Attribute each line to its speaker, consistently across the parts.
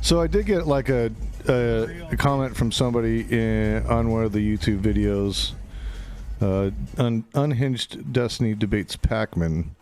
Speaker 1: So I did get like a comment from somebody on one of the YouTube videos. Unhinged Destiny debates Pac-Man.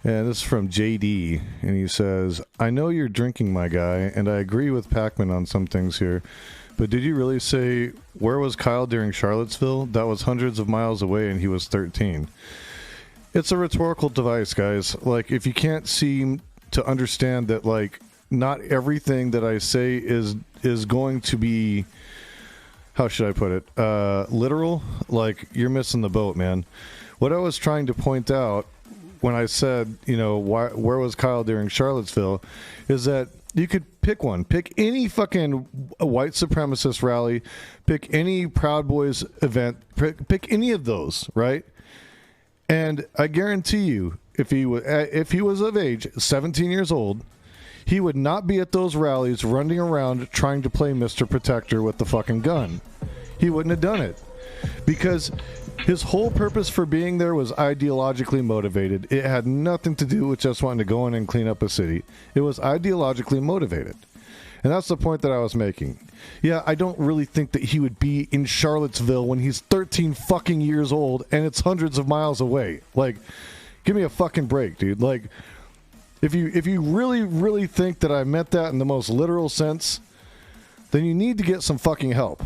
Speaker 1: And this is from JD, and he says, I know you're drinking, my guy, and I agree with Pac-Man on some things here, but did you really say, where was Kyle during Charlottesville? That was hundreds of miles away, and he was 13. It's a rhetorical device, guys. Like, if you can't seem to understand that, like, not everything that I say is going to be, how should I put it, literal, like, you're missing the boat, man. What I was trying to point out when I said, you know, where was Kyle during Charlottesville, is that you could pick one. Pick any fucking white supremacist rally. Pick any Proud Boys event. Pick any of those, right? And I guarantee you, if he was of age, 17 years old, he would not be at those rallies running around trying to play Mr. Protector with the fucking gun. He wouldn't have done it. Because his whole purpose for being there was ideologically motivated. It had nothing to do with just wanting to go in and clean up a city. It was ideologically motivated. And that's the point that I was making. Yeah, I don't really think that he would be in Charlottesville when he's 13 fucking years old and it's hundreds of miles away. Like, give me a fucking break, dude. Like, if you really, really think that I meant that in the most literal sense, then you need to get some fucking help.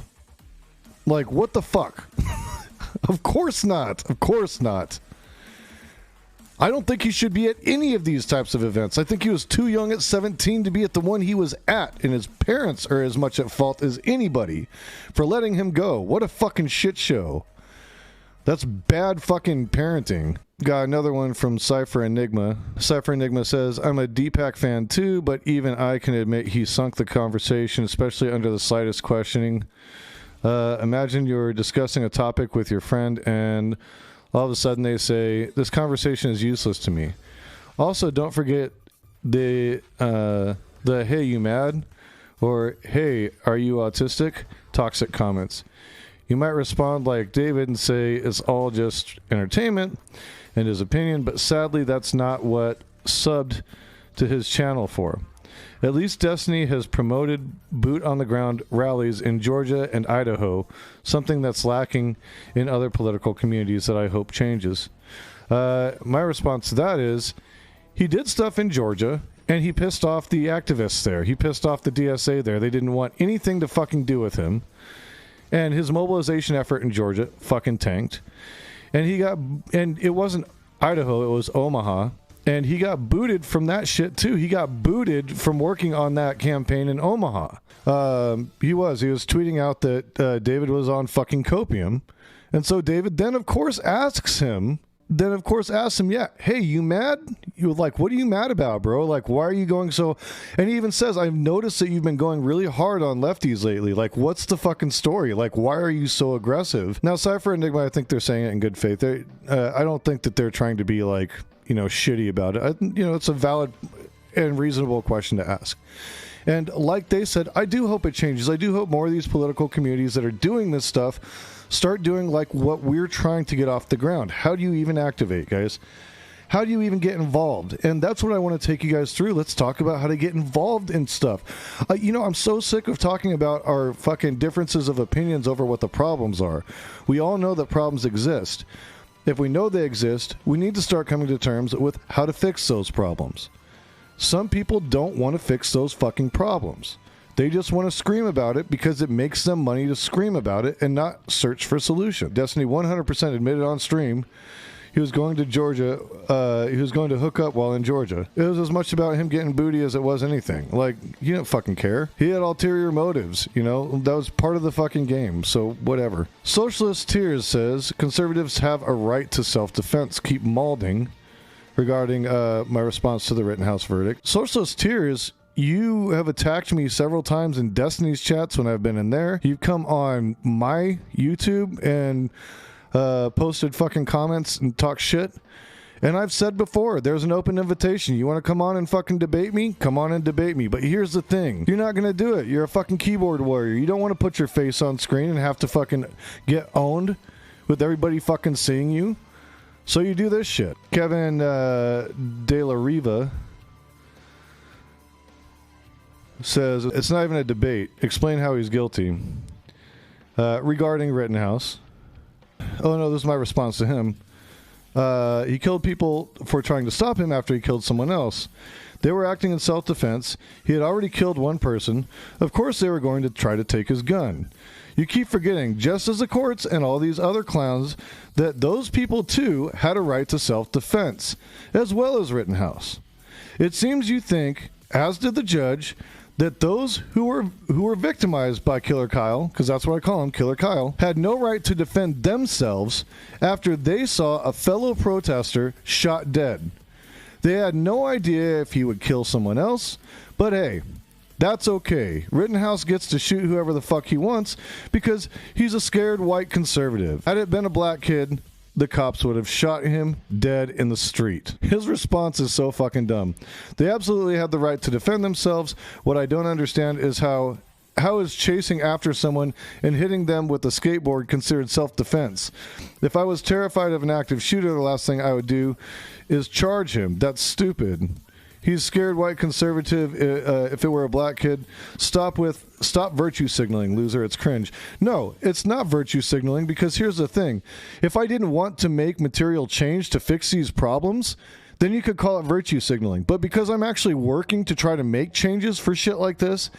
Speaker 1: Like, what the fuck? Of course not. Of course not. I don't think he should be at any of these types of events. I think he was too young at 17 to be at the one he was at, and his parents are as much at fault as anybody for letting him go. What a fucking shit show. That's bad fucking parenting. Got another one from Cypher Enigma. Cypher Enigma says, I'm a Deepak fan too, but even I can admit he sunk the conversation, especially under the slightest questioning. Imagine you're discussing a topic with your friend and all of a sudden they say, this conversation is useless to me. Also, don't forget the hey, you mad? Or, hey, are you autistic? Toxic comments. You might respond like David and say it's all just entertainment and his opinion, but sadly that's not what subbed to his channel for. At least Destiny has promoted boot-on-the-ground rallies in Georgia and Idaho, something that's lacking in other political communities that I hope changes. My response to that is, he did stuff in Georgia, and he pissed off the activists there. He pissed off the DSA there. They didn't want anything to fucking do with him. And his mobilization effort in Georgia fucking tanked. And it wasn't Idaho, it was Omaha. And he got booted from that shit, too. He got booted from working on that campaign in Omaha. He was tweeting out that David was on fucking copium. And so David then, of course, asks him, yeah, hey, you mad? You're like, what are you mad about, bro? Like, why are you going so... And he even says, I've noticed that you've been going really hard on lefties lately. Like, what's the fucking story? Like, why are you so aggressive? Now, Cypher Enigma, I think they're saying it in good faith. I don't think that they're trying to be, like, you know, shitty about it. It's a valid and reasonable question to ask. And like they said, I do hope it changes. I do hope more of these political communities that are doing this stuff start doing like what we're trying to get off the ground. How do you even activate, guys? How do you even get involved? And that's what I want to take you guys through. Let's talk about how to get involved in stuff. I'm so sick of talking about our fucking differences of opinions over what the problems are. We all know that problems exist. If we know they exist, we need to start coming to terms with how to fix those problems. Some people don't want to fix those fucking problems. They just want to scream about it because it makes them money to scream about it and not search for a solution. Destiny 100% admitted on stream he was going to Georgia. He was going to hook up while in Georgia. It was as much about him getting booty as it was anything. Like, he didn't fucking care. He had ulterior motives, you know? That was part of the fucking game, so whatever. Socialist Tears says, conservatives have a right to self-defense. Keep mauling regarding my response to the Rittenhouse verdict. Socialist Tears, you have attacked me several times in Destiny's chats when I've been in there. You've come on my YouTube and posted fucking comments and talk shit. And I've said before, there's an open invitation. You want to come on and fucking debate me? Come on and debate me. But here's the thing. You're not going to do it. You're a fucking keyboard warrior. You don't want to put your face on screen and have to fucking get owned with everybody fucking seeing you. So you do this shit. Kevin De La Riva says, it's not even a debate. Explain how he's guilty. Regarding Rittenhouse. Oh no, this is my response to him. He killed people for trying to stop him after he killed someone else. They were acting in self-defense. He had already killed one person. Of course they were going to try to take his gun. You keep forgetting, just as the courts and all these other clowns, that those people too had a right to self-defense, as well as Rittenhouse. It seems you think, as did the judge, that those who were victimized by Killer Kyle, because that's what I call him, Killer Kyle, had no right to defend themselves after they saw a fellow protester shot dead. They had no idea if he would kill someone else, but hey, that's okay. Rittenhouse gets to shoot whoever the fuck he wants because he's a scared white conservative. Had it been a black kid, the cops would have shot him dead in the street. His response is so fucking dumb. They absolutely had the right to defend themselves. What I don't understand is how is chasing after someone and hitting them with a skateboard considered self-defense? If I was terrified of an active shooter, the last thing I would do is charge him. That's stupid. He's scared white conservative. If it were a black kid, stop virtue signaling, loser. It's cringe. No, it's not virtue signaling, because here's the thing. If I didn't want to make material change to fix these problems, then you could call it virtue signaling. But because I'm actually working to try to make changes for shit like this,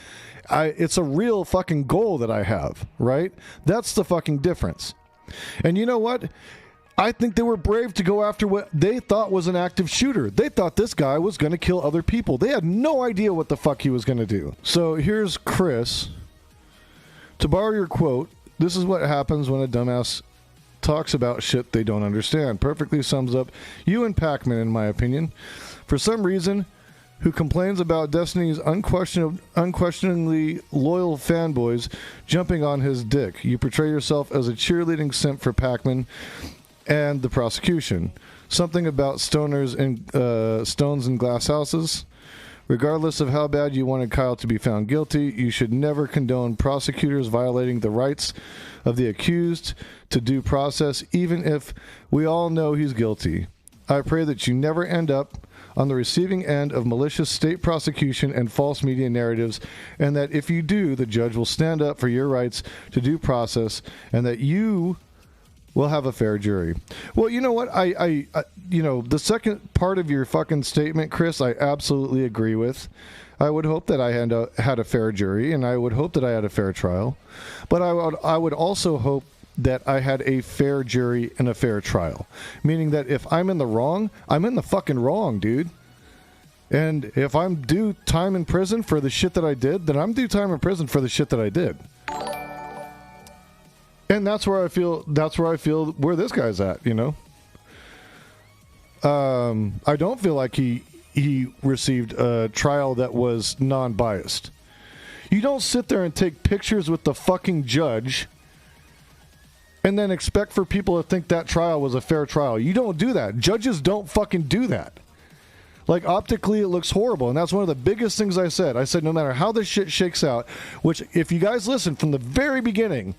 Speaker 1: it's a real fucking goal that I have, right? That's the fucking difference. And you know what? I think they were brave to go after what they thought was an active shooter. They thought this guy was going to kill other people. They had no idea what the fuck he was going to do. So here's Chris. To borrow your quote, this is what happens when a dumbass talks about shit they don't understand. Perfectly sums up you and Pac-Man, in my opinion. For some reason, who complains about Destiny's unquestioningly loyal fanboys jumping on his dick. You portray yourself as a cheerleading simp for Pac-Man and the prosecution. Something about stones in glass houses. Regardless of how bad you wanted Kyle to be found guilty, you should never condone prosecutors violating the rights of the accused to due process, even if we all know he's guilty. I pray that you never end up on the receiving end of malicious state prosecution and false media narratives, and that if you do, the judge will stand up for your rights to due process, and that you will have a fair jury. Well, you know what? I the second part of your fucking statement, Chris, I absolutely agree with. I would hope that I had a fair jury, and I would hope that I had a fair trial. But I would also hope that I had a fair jury and a fair trial. Meaning that if I'm in the wrong, I'm in the fucking wrong, dude. And if I'm due time in prison for the shit that I did, then I'm due time in prison for the shit that I did. And that's where I feel where this guy's at, you know? I don't feel like he received a trial that was non-biased. You don't sit there and take pictures with the fucking judge and then expect for people to think that trial was a fair trial. You don't do that. Judges don't fucking do that. Like, optically, it looks horrible. And that's one of the biggest things I said. I said, no matter how this shit shakes out, which, if you guys listen from the very beginning,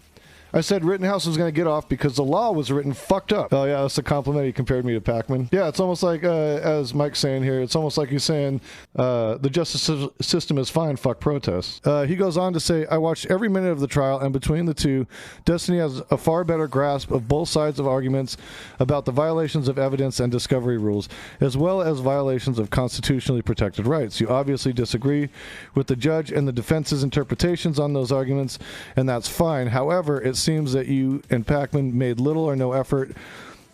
Speaker 1: I said Rittenhouse was going to get off because the law was written fucked up. Oh, yeah, that's a compliment. He compared me to Pac-Man. Yeah, it's almost like, as Mike's saying here, it's almost like he's saying the justice system is fine, fuck protests. He goes on to say, I watched every minute of the trial, and between the two, Destiny has a far better grasp of both sides of arguments about the violations of evidence and discovery rules, as well as violations of constitutionally protected rights. You obviously disagree with the judge and the defense's interpretations on those arguments, and that's fine. However, it seems that you and Pac-Man made little or no effort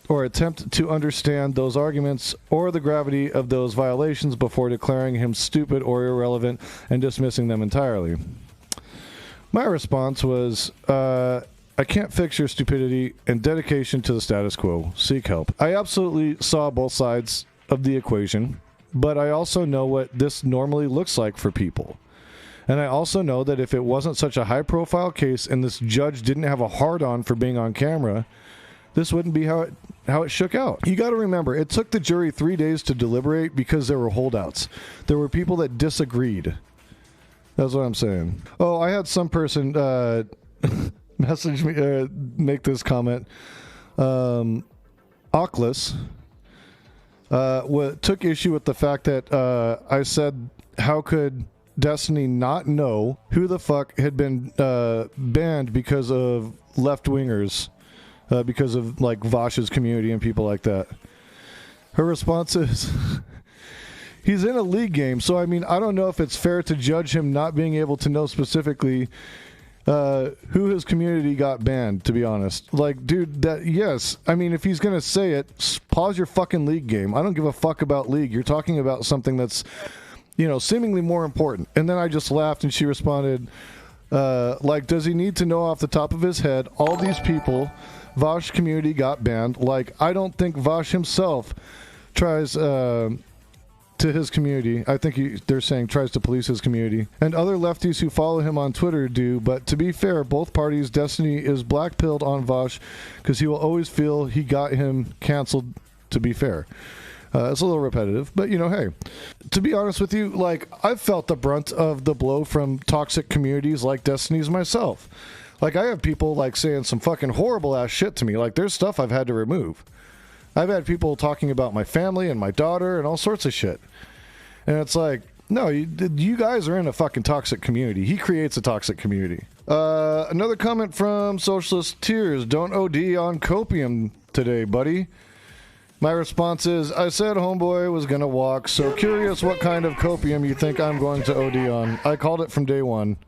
Speaker 1: or attempt to understand those arguments or the gravity of those violations before declaring him stupid or irrelevant and dismissing them entirely. My response was, I can't fix your stupidity and dedication to the status quo. Seek help. I absolutely saw both sides of the equation, but I also know what this normally looks like for people. And I also know that if it wasn't such a high-profile case and this judge didn't have a hard-on for being on camera, this wouldn't be how it shook out. You got to remember, it took the jury 3 days to deliberate because there were holdouts. There were people that disagreed. That's what I'm saying. Oh, I had some person message me, make this comment. Oculus took issue with the fact that I said, how could Destiny not know who the fuck had been banned because of left-wingers, because of like Vash's community and people like that? Her response is, he's in a league game, so I mean, I don't know if it's fair to judge him not being able to know specifically who his community got banned, to be honest. Like, dude, yes, I mean, if he's gonna say it, pause your fucking league game. I don't give a fuck about league. You're talking about something that's, you know, seemingly more important. And then I just laughed and she responded, like, does he need to know off the top of his head all these people Vash community got banned? Like, I don't think Vash himself tries to his community. I think they're saying tries to police his community. And other lefties who follow him on Twitter do, but to be fair, both parties, Destiny is blackpilled on Vash because he will always feel he got him canceled, to be fair. It's a little repetitive, but you know, hey, to be honest with you, like, I've felt the brunt of the blow from toxic communities like Destiny's myself. Like, I have people like saying some fucking horrible ass shit to me. Like, there's stuff I've had to remove. I've had people talking about my family and my daughter and all sorts of shit. And it's like, no, you guys are in a fucking toxic community. He creates a toxic community. Another comment from Socialist Tears. Don't OD on copium today, buddy. My response is, I said homeboy was going to walk, so curious what kind of copium you think I'm going to OD on. I called it from day one.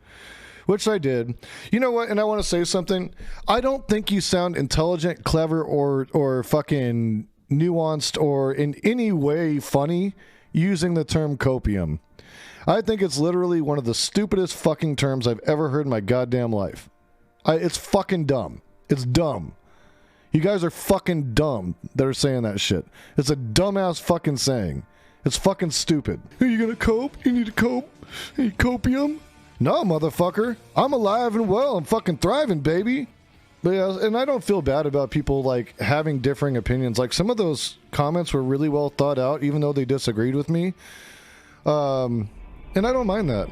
Speaker 1: Which I did. You know what? And I want to say something. I don't think you sound intelligent, clever, or fucking nuanced, or in any way funny using the term copium. I think it's literally one of the stupidest fucking terms I've ever heard in my goddamn life. It's fucking dumb. It's dumb. You guys are fucking dumb that are saying that shit. It's a dumbass fucking saying. It's fucking stupid. Are you gonna cope? You need to cope? You need copium? No, motherfucker. I'm alive and well. I'm fucking thriving, baby. But yeah, and I don't feel bad about people, like, having differing opinions. Like, some of those comments were really well thought out, even though they disagreed with me. And I don't mind that.